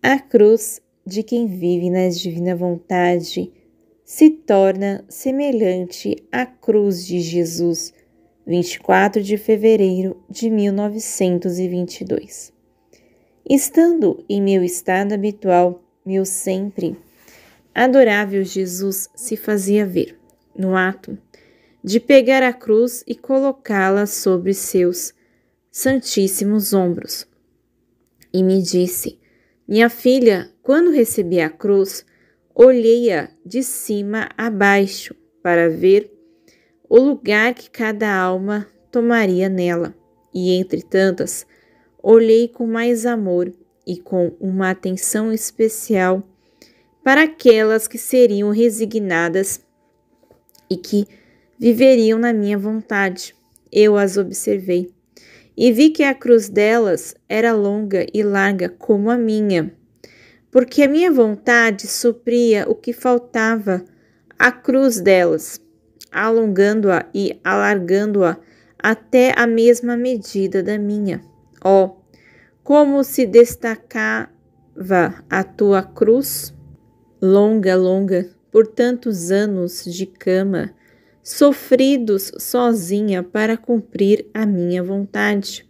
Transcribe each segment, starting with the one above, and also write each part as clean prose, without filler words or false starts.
A cruz de quem vive na divina vontade se torna semelhante à cruz de Jesus, 24 de fevereiro de 1922. Estando em meu estado habitual, meu sempre adorável Jesus se fazia ver, no ato de pegar a cruz e colocá-la sobre seus santíssimos ombros. E me disse: minha filha, quando recebi a cruz, olhei-a de cima a baixo para ver o lugar que cada alma tomaria nela. E entre tantas, olhei com mais amor e com uma atenção especial para aquelas que seriam resignadas e que viveriam na minha vontade. Eu as observei e vi que a cruz delas era longa e larga como a minha, porque a minha vontade supria o que faltava à cruz delas, alongando-a e alargando-a até a mesma medida da minha. Oh, como se destacava a tua cruz, longa, por tantos anos de cama, sofridos sozinha para cumprir a minha vontade.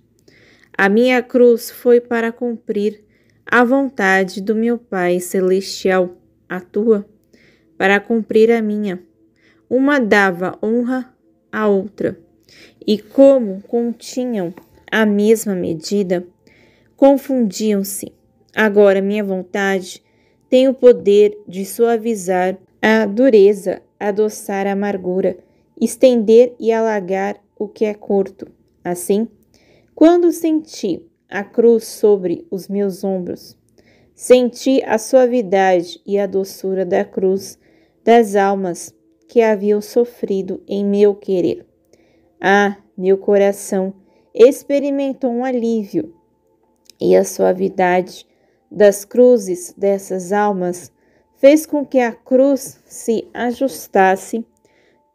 A minha cruz foi para cumprir a vontade do meu Pai Celestial, a tua, para cumprir a minha. Uma dava honra à outra, e como continham a mesma medida, confundiam-se. Agora minha vontade tem o poder de suavizar a dureza, adoçar a amargura, estender e alargar o que é curto. Assim, quando senti a cruz sobre os meus ombros, senti a suavidade e a doçura da cruz das almas que haviam sofrido em meu querer. Ah, meu coração experimentou um alívio, e a suavidade das cruzes dessas almas fez com que a cruz se ajustasse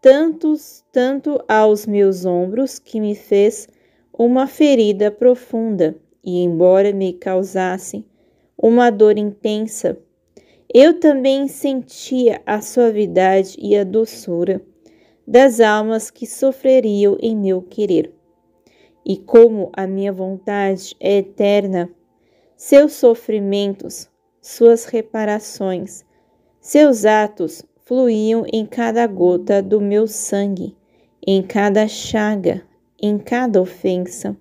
tanto aos meus ombros que me fez uma ferida profunda e, embora me causasse uma dor intensa, eu também sentia a suavidade e a doçura das almas que sofreriam em meu querer. E como a minha vontade é eterna, seus sofrimentos, suas reparações, seus atos fluíam em cada gota do meu sangue, em cada chaga, em cada ofensa.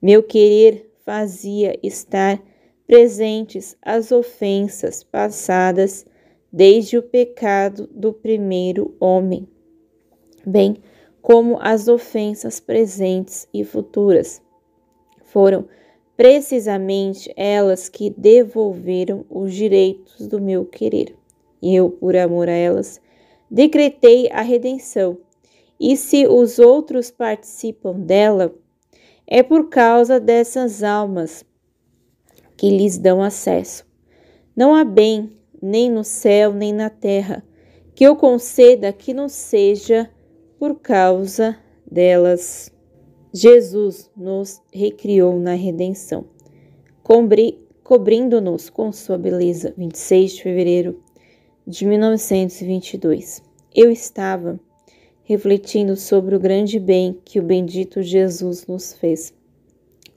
Meu querer fazia estar presentes as ofensas passadas desde o pecado do primeiro homem, bem como as ofensas presentes e futuras. Foram precisamente elas que devolveram os direitos do meu querer. Eu, por amor a elas, decretei a redenção, e se os outros participam dela, é por causa dessas almas que lhes dão acesso. Não há bem, nem no céu, nem na terra, que eu conceda que não seja por causa delas. Jesus nos recriou na redenção, cobrindo-nos com sua beleza. 26 de fevereiro de 1922. Eu estava refletindo sobre o grande bem que o bendito Jesus nos fez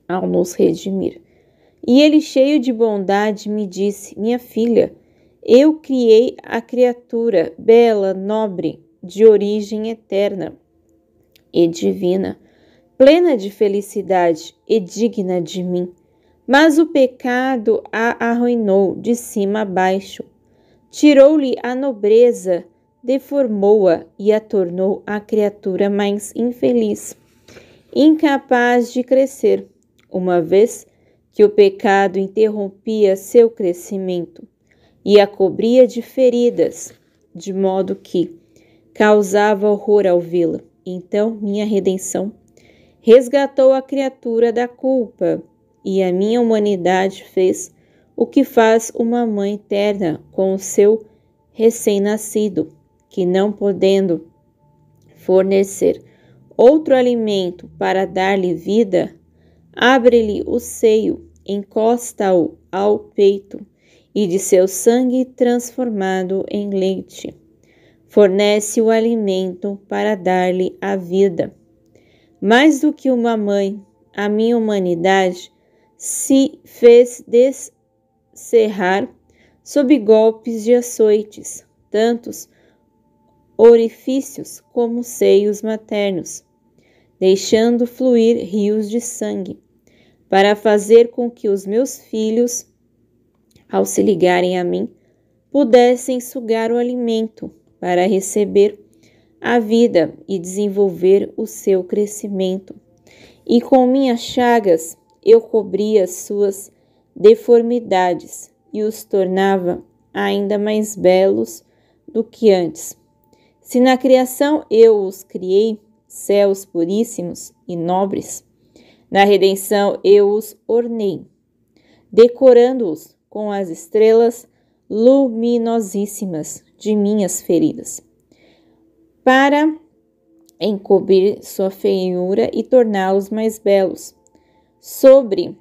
ao nos redimir. E ele, cheio de bondade, me disse: minha filha, eu criei a criatura bela, nobre, de origem eterna e divina, plena de felicidade e digna de mim. Mas o pecado a arruinou de cima a baixo, tirou-lhe a nobreza, deformou-a e a tornou a criatura mais infeliz, incapaz de crescer, uma vez que o pecado interrompia seu crescimento e a cobria de feridas, de modo que causava horror ao vê-la. Então minha redenção resgatou a criatura da culpa, e a minha humanidade fez o que faz uma mãe terna com o seu recém-nascido, que, não podendo fornecer outro alimento para dar-lhe vida, abre-lhe o seio, encosta-o ao peito e de seu sangue transformado em leite. Fornece o alimento para dar-lhe a vida. Mais do que uma mãe, a minha humanidade se fez descerrar sob golpes de açoites, tantos orifícios como seios maternos, deixando fluir rios de sangue, para fazer com que os meus filhos, ao se ligarem a mim, pudessem sugar o alimento para receber a vida e desenvolver o seu crescimento. E com minhas chagas eu cobria suas deformidades e os tornava ainda mais belos do que antes. Se na criação eu os criei, céus puríssimos e nobres, na redenção eu os ornei, decorando-os com as estrelas luminosíssimas de minhas feridas, para encobrir sua feiura e torná-los mais belos. Sobre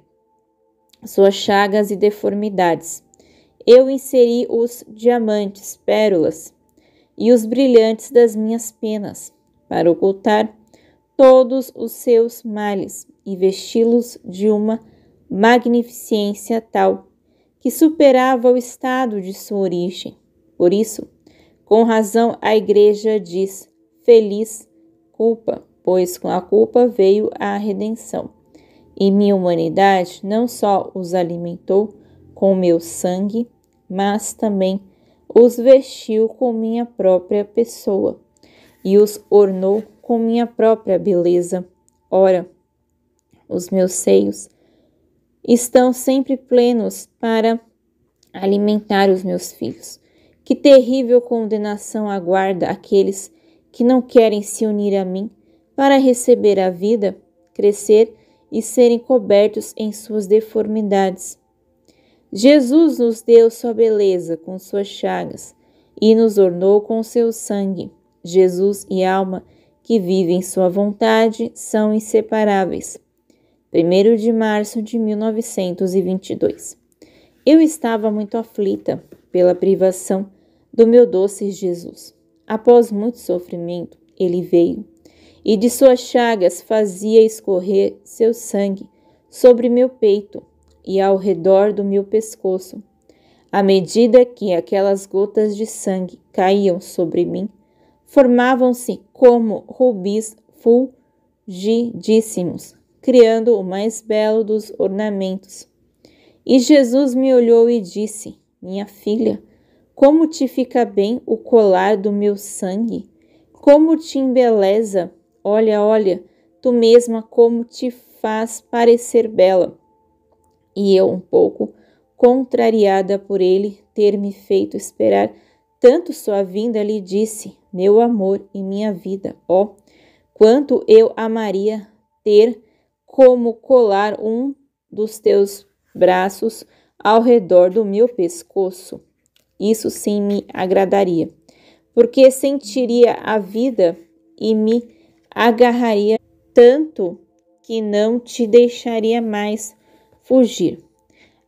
suas chagas e deformidades, eu inseri os diamantes, pérolas e os brilhantes das minhas penas, para ocultar todos os seus males e vesti-los de uma magnificência tal que superava o estado de sua origem. Por isso, com razão, a Igreja diz: feliz culpa, pois com a culpa veio a redenção. E minha humanidade não só os alimentou com meu sangue, mas também os vestiu com minha própria pessoa e os ornou com minha própria beleza. Ora, os meus seios estão sempre plenos para alimentar os meus filhos. Que terrível condenação aguarda aqueles que não querem se unir a mim para receber a vida, crescer e serem cobertos em suas deformidades. Jesus nos deu sua beleza com suas chagas e nos ornou com seu sangue. Jesus e alma que vive em sua vontade são inseparáveis. 1º de março de 1922. Eu estava muito aflita pela privação do meu doce Jesus. Após muito sofrimento, ele veio, e de suas chagas fazia escorrer seu sangue sobre meu peito e ao redor do meu pescoço. À medida que aquelas gotas de sangue caíam sobre mim, formavam-se como rubis fulgidíssimos, criando o mais belo dos ornamentos. E Jesus me olhou e disse: minha filha, como te fica bem o colar do meu sangue? Como te embeleza? Olha, olha, tu mesma como te faz parecer bela. E eu, um pouco contrariada por ele ter me feito esperar tanto sua vinda, lhe disse: meu amor e minha vida, ó, quanto eu amaria ter como colar um dos teus braços ao redor do meu pescoço. Isso sim me agradaria, porque sentiria a vida e me agarraria tanto que não te deixaria mais fugir.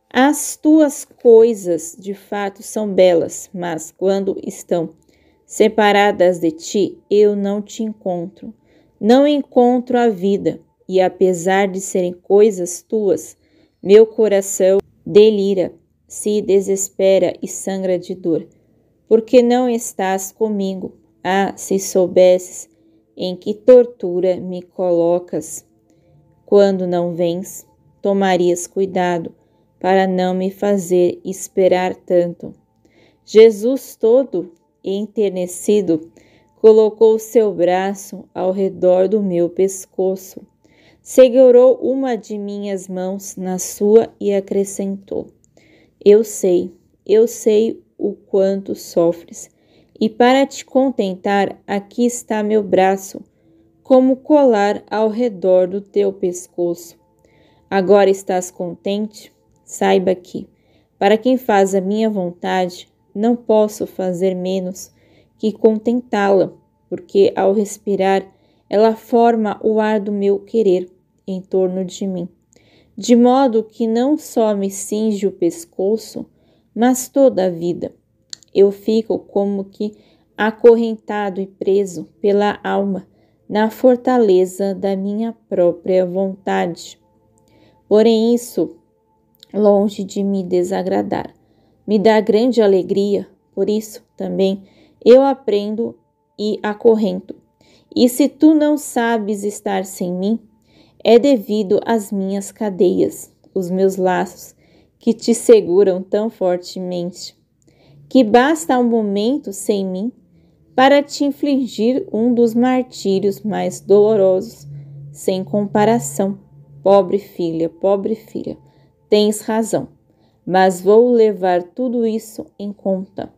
As tuas coisas de fato são belas, mas quando estão separadas de ti, eu não te encontro. Não encontro a vida, e apesar de serem coisas tuas, meu coração delira, se desespera e sangra de dor, porque não estás comigo. Ah, se soubesses em que tortura me colocas quando não vens, tomarias cuidado para não me fazer esperar tanto. Jesus, todo enternecido, colocou seu braço ao redor do meu pescoço, segurou uma de minhas mãos na sua e acrescentou: eu sei o quanto sofres, e para te contentar, aqui está meu braço, como colar ao redor do teu pescoço. Agora estás contente? Saiba que, para quem faz a minha vontade, não posso fazer menos que contentá-la, porque ao respirar, ela forma o ar do meu querer em torno de mim, de modo que não só me cinge o pescoço, mas toda a vida. Eu fico como que acorrentado e preso pela alma na fortaleza da minha própria vontade. Porém, isso, longe de me desagradar, me dá grande alegria, por isso também eu aprendo e acorrento. E se tu não sabes estar sem mim, é devido às minhas cadeias, os meus laços, que te seguram tão fortemente, que basta um momento sem mim para te infligir um dos martírios mais dolorosos, sem comparação. Pobre filha, tens razão, mas vou levar tudo isso em conta.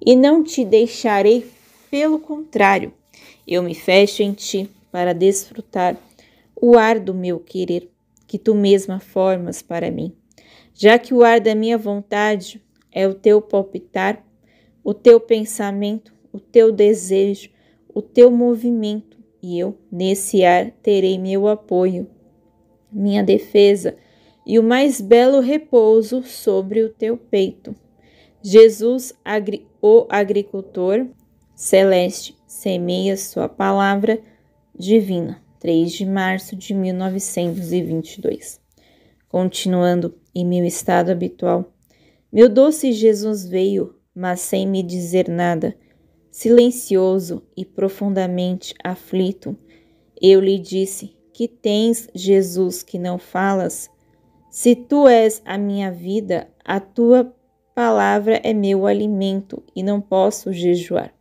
E não te deixarei, pelo contrário, eu me fecho em ti para desfrutar o ar do meu querer, que tu mesma formas para mim, já que o ar da minha vontade é o teu palpitar, o teu pensamento, o teu desejo, o teu movimento, e eu, nesse ar, terei meu apoio, minha defesa e o mais belo repouso sobre o teu peito. Jesus, o agricultor celeste, semeia sua palavra divina. 3 de março de 1922. Continuando em meu estado habitual, meu doce Jesus veio, mas sem me dizer nada. Silencioso e profundamente aflito, eu lhe disse: que tens, Jesus, que não falas? Se tu és a minha vida, a tua palavra é meu alimento e não posso jejuar.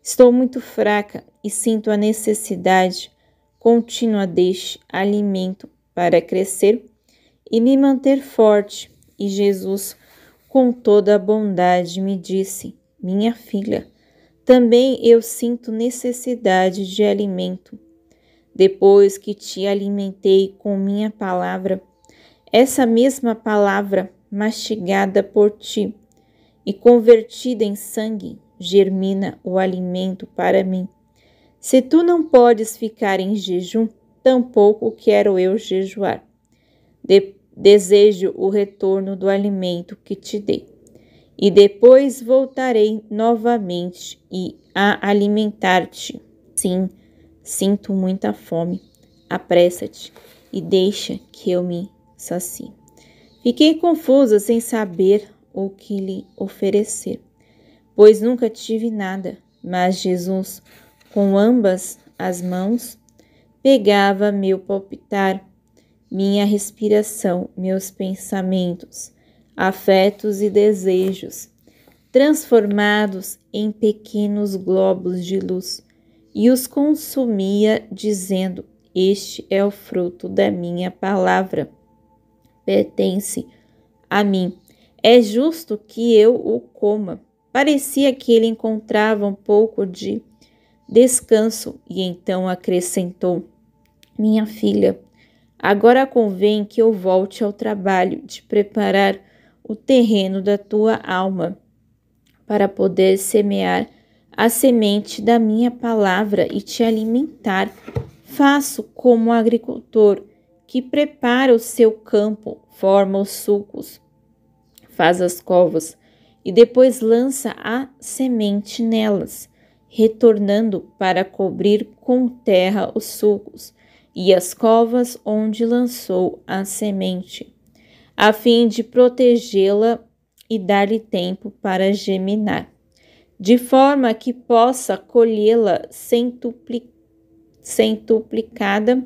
Estou muito fraca e sinto a necessidade contínua deste alimento para crescer e me manter forte. E Jesus, com toda a bondade, me disse: minha filha, também eu sinto necessidade de alimento. Depois que te alimentei com minha palavra, essa mesma palavra mastigada por ti e convertida em sangue, germina o alimento para mim. Se tu não podes ficar em jejum, tampouco quero eu jejuar. Desejo o retorno do alimento que te dei. E depois voltarei novamente a alimentar-te. Sim, sinto muita fome. Apressa-te e deixa que eu me sacie. Fiquei confusa sem saber o que lhe oferecer, pois nunca tive nada, mas Jesus, com ambas as mãos, pegava meu palpitar, minha respiração, meus pensamentos, afetos e desejos, transformados em pequenos globos de luz, e os consumia, dizendo: este é o fruto da minha palavra, pertence a mim. É justo que eu o coma. Parecia que ele encontrava um pouco de descanso e então acrescentou: minha filha, agora convém que eu volte ao trabalho de preparar o terreno da tua alma para poder semear a semente da minha palavra e te alimentar. Faço como o agricultor que prepara o seu campo, forma os sulcos, faz as covas e depois lança a semente nelas, retornando para cobrir com terra os sulcos e as covas onde lançou a semente, a fim de protegê-la e dar-lhe tempo para germinar, de forma que possa colhê-la centuplicada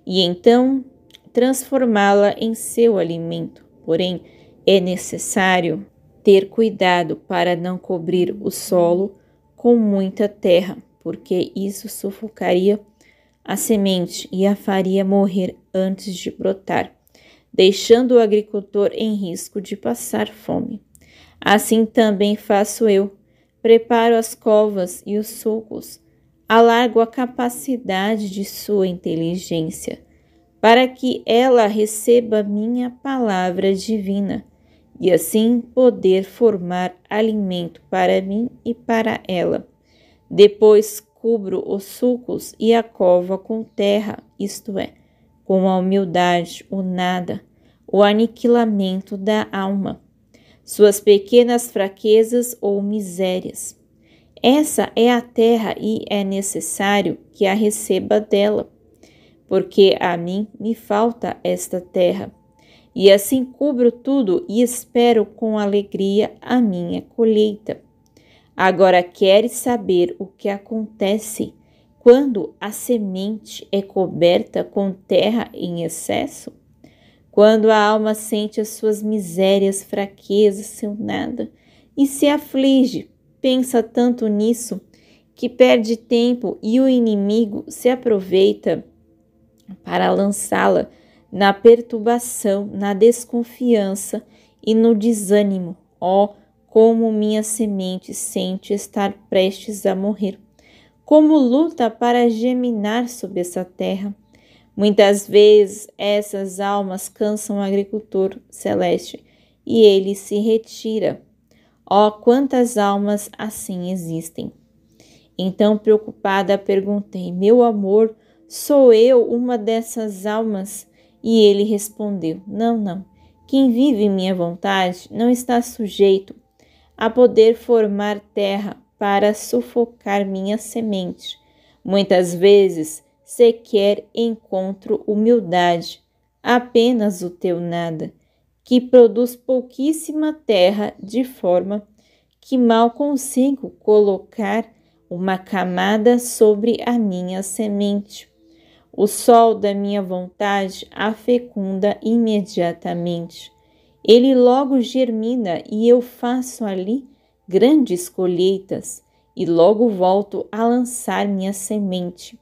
e então transformá-la em seu alimento. Porém, é necessário ter cuidado para não cobrir o solo com muita terra, porque isso sufocaria a semente e a faria morrer antes de brotar, deixando o agricultor em risco de passar fome. Assim também faço eu. Preparo as covas e os sulcos, alargo a capacidade de sua inteligência, para que ela receba minha palavra divina e assim poder formar alimento para mim e para ela. Depois cubro os sulcos e a cova com terra, isto é, com a humildade, o nada, o aniquilamento da alma. suas pequenas fraquezas ou misérias. Essa é a terra e é necessário que a receba dela, porque a mim me falta esta terra. E assim cubro tudo e espero com alegria a minha colheita. Agora queres saber o que acontece quando a semente é coberta com terra em excesso? Quando a alma sente as suas misérias, fraquezas, seu nada, e se aflige, pensa tanto nisso, que perde tempo e o inimigo se aproveita para lançá-la na perturbação, na desconfiança e no desânimo. Ó, como minha semente sente estar prestes a morrer, como luta para germinar sob essa terra. Muitas vezes essas almas cansam o agricultor celeste e ele se retira. Ó, quantas almas assim existem! Então, preocupada, perguntei: meu amor, sou eu uma dessas almas? E ele respondeu: não, não. Quem vive em minha vontade não está sujeito a poder formar terra para sufocar minha semente. Muitas vezes sequer encontro humildade, apenas o teu nada, que produz pouquíssima terra, de forma que mal consigo colocar uma camada sobre a minha semente. O sol da minha vontade a fecunda imediatamente. Ele logo germina e eu faço ali grandes colheitas e logo volto a lançar minha semente.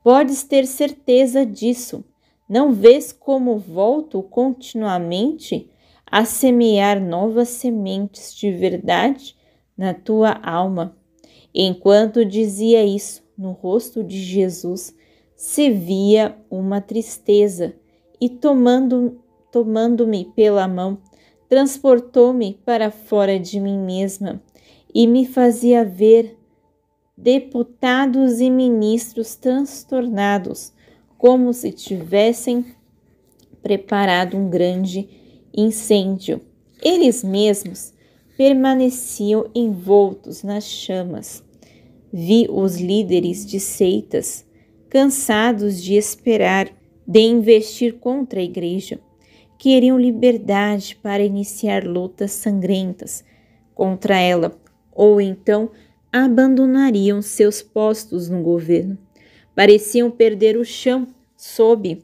Podes ter certeza disso. Não vês como volto continuamente a semear novas sementes de verdade na tua alma? Enquanto dizia isso, no rosto de Jesus se via uma tristeza e tomando-me pela mão, transportou-me para fora de mim mesma e me fazia ver deputados e ministros transtornados, como se tivessem preparado um grande incêndio. Eles mesmos permaneciam envoltos nas chamas. Vi os líderes de seitas, cansados de esperar, de investir contra a igreja. Queriam liberdade para iniciar lutas sangrentas contra ela, ou então abandonariam seus postos no governo. Pareciam perder o chão sob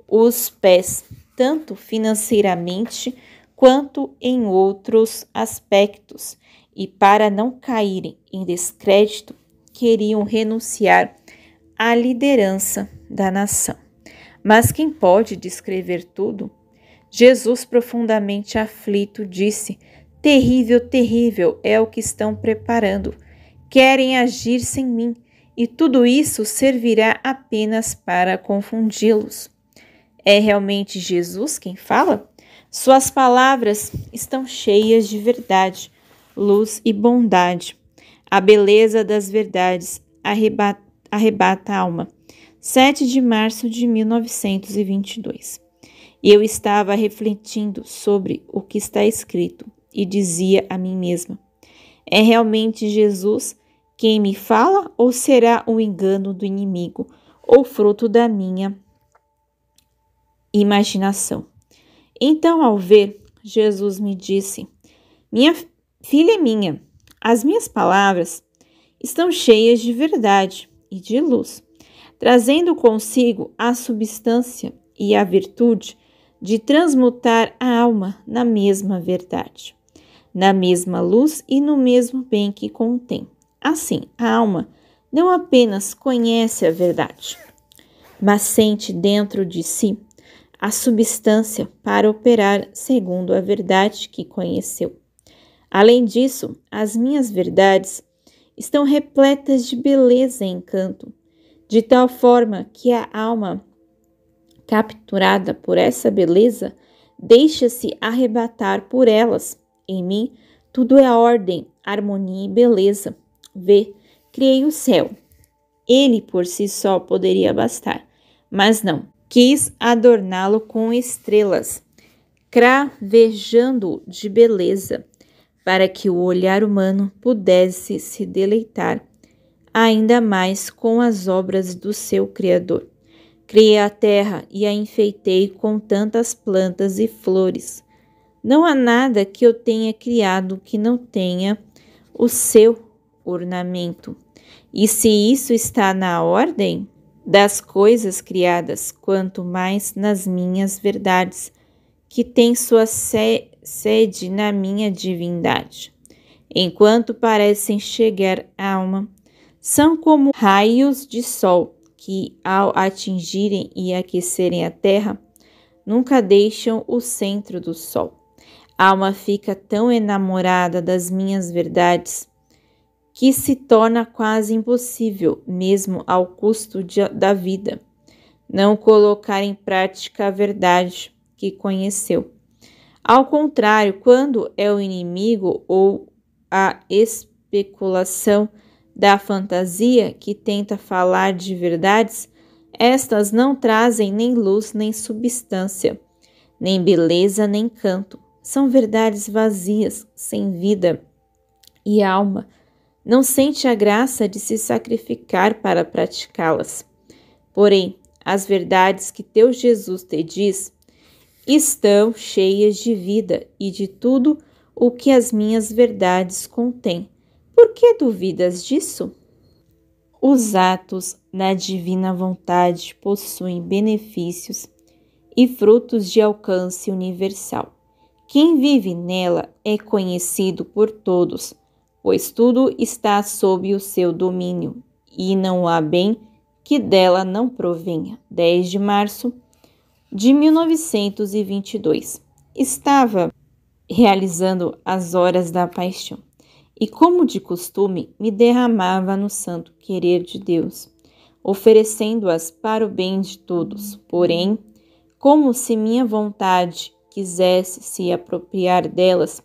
os pés, tanto financeiramente quanto em outros aspectos, e para não caírem em descrédito, queriam renunciar à liderança da nação. Mas quem pode descrever tudo? Jesus, profundamente aflito, disse: terrível, terrível é o que estão preparando. Querem agir sem mim, e tudo isso servirá apenas para confundi-los. É realmente Jesus quem fala? Suas palavras estão cheias de verdade, luz e bondade. A beleza das verdades arrebata a alma. 7 de março de 1922. Eu estava refletindo sobre o que está escrito e dizia a mim mesma: é realmente Jesus quem me fala ou será um engano do inimigo ou fruto da minha imaginação? Então, ao ver, Jesus me disse: minha filha é minha, as minhas palavras estão cheias de verdade e de luz, trazendo consigo a substância e a virtude de transmutar a alma na mesma verdade, na mesma luz e no mesmo bem que contém. Assim, a alma não apenas conhece a verdade, mas sente dentro de si a substância para operar segundo a verdade que conheceu. Além disso, as minhas verdades estão repletas de beleza e encanto, de tal forma que a alma, capturada por essa beleza, deixa-se arrebatar por elas. Em mim, tudo é ordem, harmonia e beleza. Vê, criei o céu. Ele por si só poderia bastar, mas não. Quis adorná-lo com estrelas, cravejando de beleza, para que o olhar humano pudesse se deleitar ainda mais com as obras do seu Criador. Criei a terra e a enfeitei com tantas plantas e flores. Não há nada que eu tenha criado que não tenha o seu ornamento. E se isso está na ordem das coisas criadas, quanto mais nas minhas verdades, que tem sua sede na minha divindade. Enquanto parecem chegar à alma, são como raios de sol que, ao atingirem e aquecerem a terra, nunca deixam o centro do sol. A alma fica tão enamorada das minhas verdades que se torna quase impossível, mesmo ao custo da vida, não colocar em prática a verdade que conheceu. Ao contrário, quando é o inimigo ou a especulação da fantasia que tenta falar de verdades, estas não trazem nem luz nem substância, nem beleza nem canto. São verdades vazias, sem vida, e a alma não sente a graça de se sacrificar para praticá-las. Porém, as verdades que teu Jesus te diz estão cheias de vida e de tudo o que as minhas verdades contêm. Por que duvidas disso? Os atos da divina vontade possuem benefícios e frutos de alcance universal. Quem vive nela é conhecido por todos, pois tudo está sob o seu domínio, e não há bem que dela não provenha. 10 de março de 1922. Estava realizando as horas da paixão, e como de costume, me derramava no santo querer de Deus, oferecendo-as para o bem de todos. Porém, como se minha vontade quisesse se apropriar delas,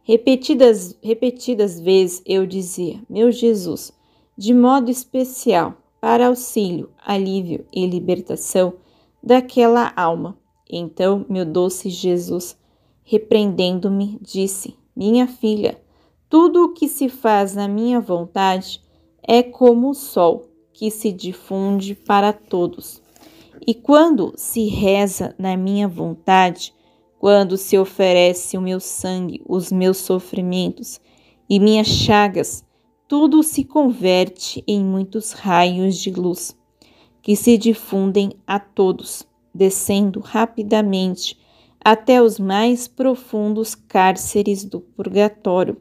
repetidas vezes eu dizia: meu Jesus, de modo especial, para auxílio, alívio e libertação daquela alma. Então, meu doce Jesus, repreendendo-me, disse: minha filha, tudo o que se faz na minha vontade é como o sol, que se difunde para todos. E quando se reza na minha vontade, quando se oferece o meu sangue, os meus sofrimentos e minhas chagas, tudo se converte em muitos raios de luz, que se difundem a todos, descendo rapidamente até os mais profundos cárceres do purgatório,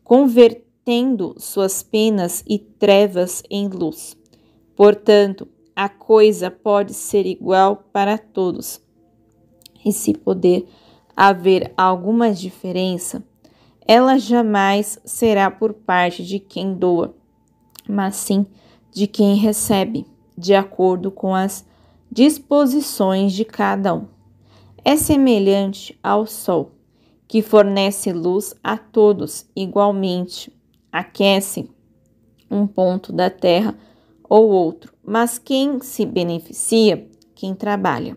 convertendo suas penas e trevas em luz. Portanto, a coisa pode ser igual para todos. E se poder haver alguma diferença, ela jamais será por parte de quem doa, mas sim de quem recebe, de acordo com as disposições de cada um. É semelhante ao sol, que fornece luz a todos igualmente, aquece um ponto da terra ou outro, mas quem se beneficia? Quem trabalha.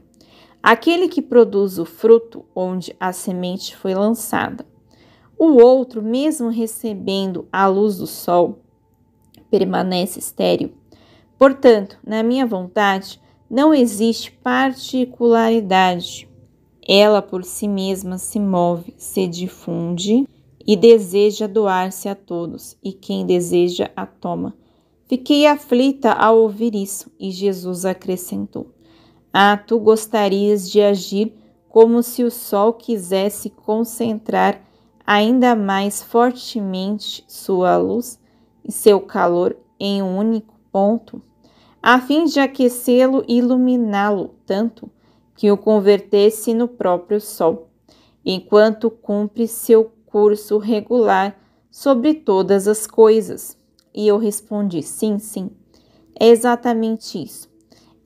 Aquele que produz o fruto onde a semente foi lançada. O outro, mesmo recebendo a luz do sol, permanece estéril. Portanto, na minha vontade, não existe particularidade. Ela por si mesma se move, se difunde e deseja doar-se a todos, e quem deseja a toma. Fiquei aflita ao ouvir isso, e Jesus acrescentou: tu gostarias de agir como se o sol quisesse concentrar ainda mais fortemente sua luz e seu calor em um único ponto, a fim de aquecê-lo e iluminá-lo tanto que o convertesse no próprio sol, enquanto cumpre seu curso regular sobre todas as coisas. E eu respondi: sim, sim, é exatamente isso.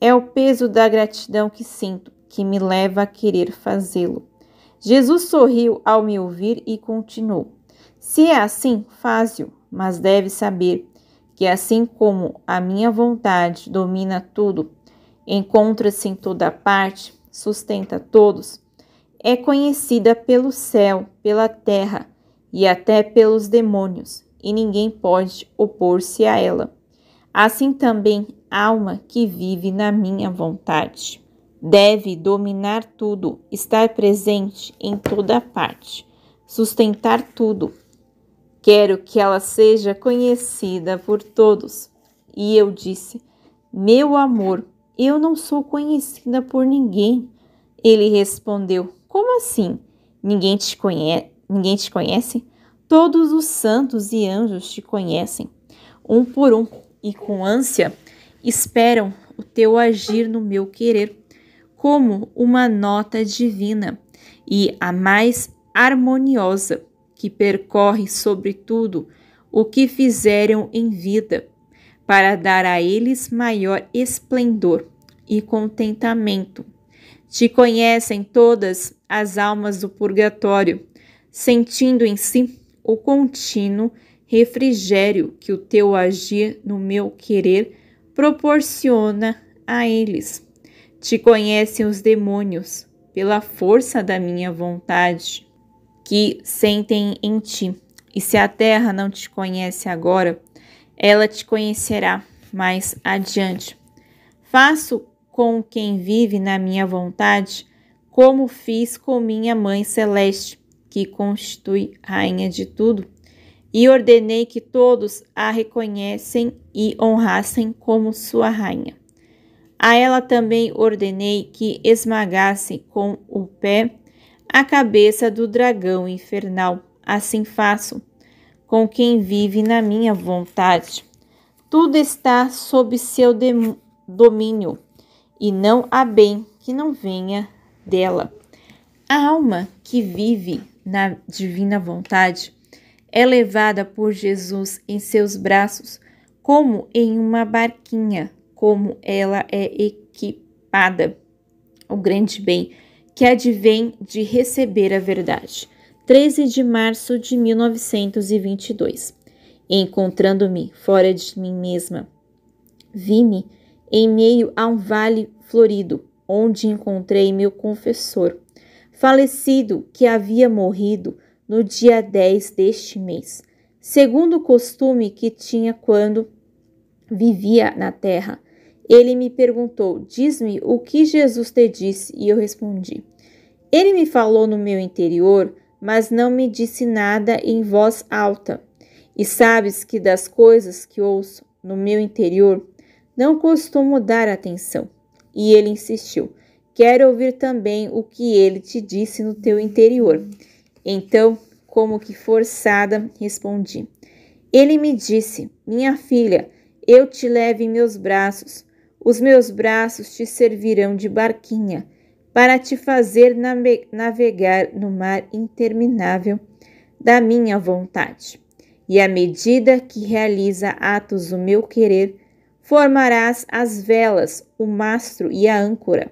É o peso da gratidão que sinto, que me leva a querer fazê-lo. Jesus sorriu ao me ouvir e continuou: se é assim, faze-o, mas deve saber que assim como a minha vontade domina tudo, encontra-se em toda parte, sustenta todos, é conhecida pelo céu, pela terra e até pelos demônios, e ninguém pode opor-se a ela. Assim também a alma que vive na minha vontade deve dominar tudo, estar presente em toda parte, sustentar tudo. Quero que ela seja conhecida por todos. E eu disse: meu amor, eu não sou conhecida por ninguém. Ele respondeu: como assim? Ninguém te conhece? Todos os santos e anjos te conhecem, um por um, e com ânsia esperam o teu agir no meu querer, como uma nota divina e a mais harmoniosa, que percorre sobre tudo o que fizeram em vida, para dar a eles maior esplendor e contentamento. Te conhecem todas as almas do purgatório, sentindo em si o contínuo refrigério que o teu agir no meu querer proporciona a eles. Te conhecem os demônios, pela força da minha vontade, que sentem em ti. E se a terra não te conhece agora, ela te conhecerá mais adiante. Faço com quem vive na minha vontade, como fiz com minha Mãe Celeste, que constitui rainha de tudo, e ordenei que todos a reconhecem e honrassem como sua rainha. A ela também ordenei que esmagasse com o pé a cabeça do dragão infernal. Assim faço com quem vive na minha vontade. Tudo está sob seu domínio, e não há bem que não venha dela. A alma que vive na divina vontade é levada por Jesus em seus braços, como em uma barquinha, como ela é equipada. O grande bem que advém de receber a verdade. 13 de março de 1922. Encontrando-me fora de mim mesma, vi-me em meio a um vale florido, onde encontrei meu confessor, falecido, que havia morrido no dia 10 deste mês, segundo o costume que tinha quando vivia na terra. Ele me perguntou: diz-me o que Jesus te disse, e eu respondi. Ele me falou no meu interior, mas não me disse nada em voz alta. E sabes que das coisas que ouço no meu interior, não costumo dar atenção. E ele insistiu: quero ouvir também o que ele te disse no teu interior. Então, como que forçada, respondi. Ele me disse: minha filha, eu te levo em meus braços. Os meus braços te servirão de barquinha para te fazer navegar no mar interminável da minha vontade. E à medida que realiza atos do meu querer, formarás as velas, o mastro e a âncora,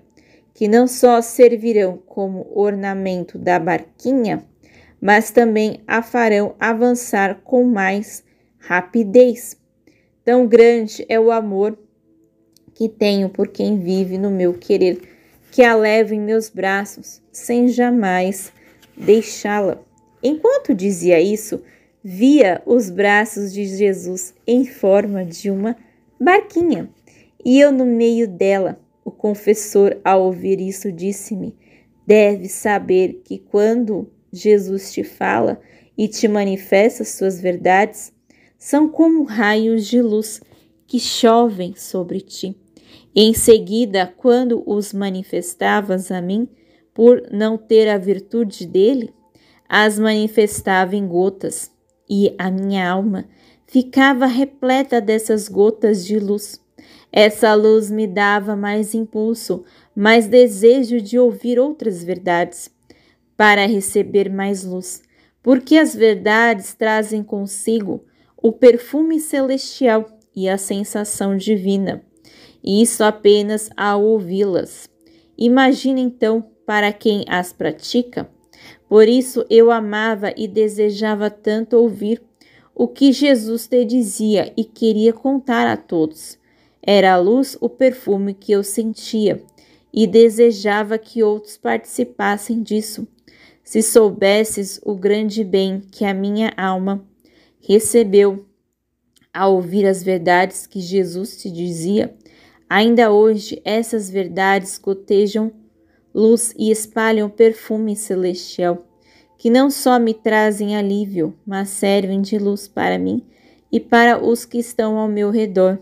que não só servirão como ornamento da barquinha, mas também a farão avançar com mais rapidez. Tão grande é o amor que tenho por quem vive no meu querer, que a levo em meus braços, sem jamais deixá-la. Enquanto dizia isso, via os braços de Jesus em forma de uma barquinha, e eu no meio dela. O confessor, ao ouvir isso, disse-me: deves saber que quando Jesus te fala e te manifesta suas verdades, são como raios de luz que chovem sobre ti. Em seguida, quando os manifestavas a mim, por não ter a virtude dele, as manifestava em gotas, e a minha alma ficava repleta dessas gotas de luz. Essa luz me dava mais impulso, mais desejo de ouvir outras verdades, para receber mais luz, porque as verdades trazem consigo o perfume celestial e a sensação divina, e isso apenas ao ouvi-las. Imagina então para quem as pratica. Por isso eu amava e desejava tanto ouvir o que Jesus te dizia e queria contar a todos. Era a luz, o perfume que eu sentia, e desejava que outros participassem disso. Se soubesses o grande bem que a minha alma recebeu ao ouvir as verdades que Jesus te dizia, ainda hoje essas verdades gotejam luz e espalham perfume celestial, que não só me trazem alívio, mas servem de luz para mim e para os que estão ao meu redor.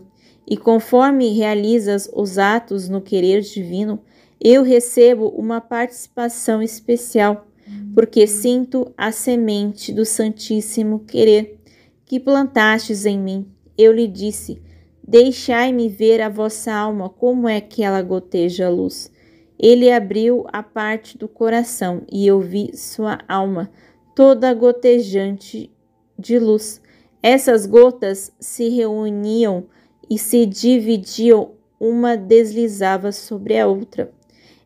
E conforme realizas os atos no querer divino, eu recebo uma participação especial, porque sinto a semente do Santíssimo Querer que plantastes em mim. Eu lhe disse: deixai-me ver a vossa alma, como é que ela goteja a luz. Ele abriu a parte do coração e eu vi sua alma, toda gotejante de luz. Essas gotas se reuniam e se dividiam, uma deslizava sobre a outra.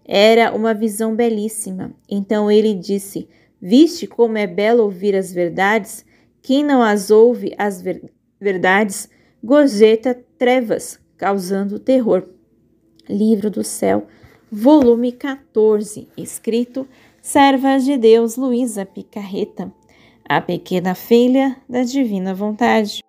Era uma visão belíssima. Então ele disse: viste como é belo ouvir as verdades? Quem não as ouve, as verdades, gorjeta trevas, causando terror. Livro do Céu, volume 14, escrito Serva de Deus Luísa Picarreta, a pequena filha da divina vontade.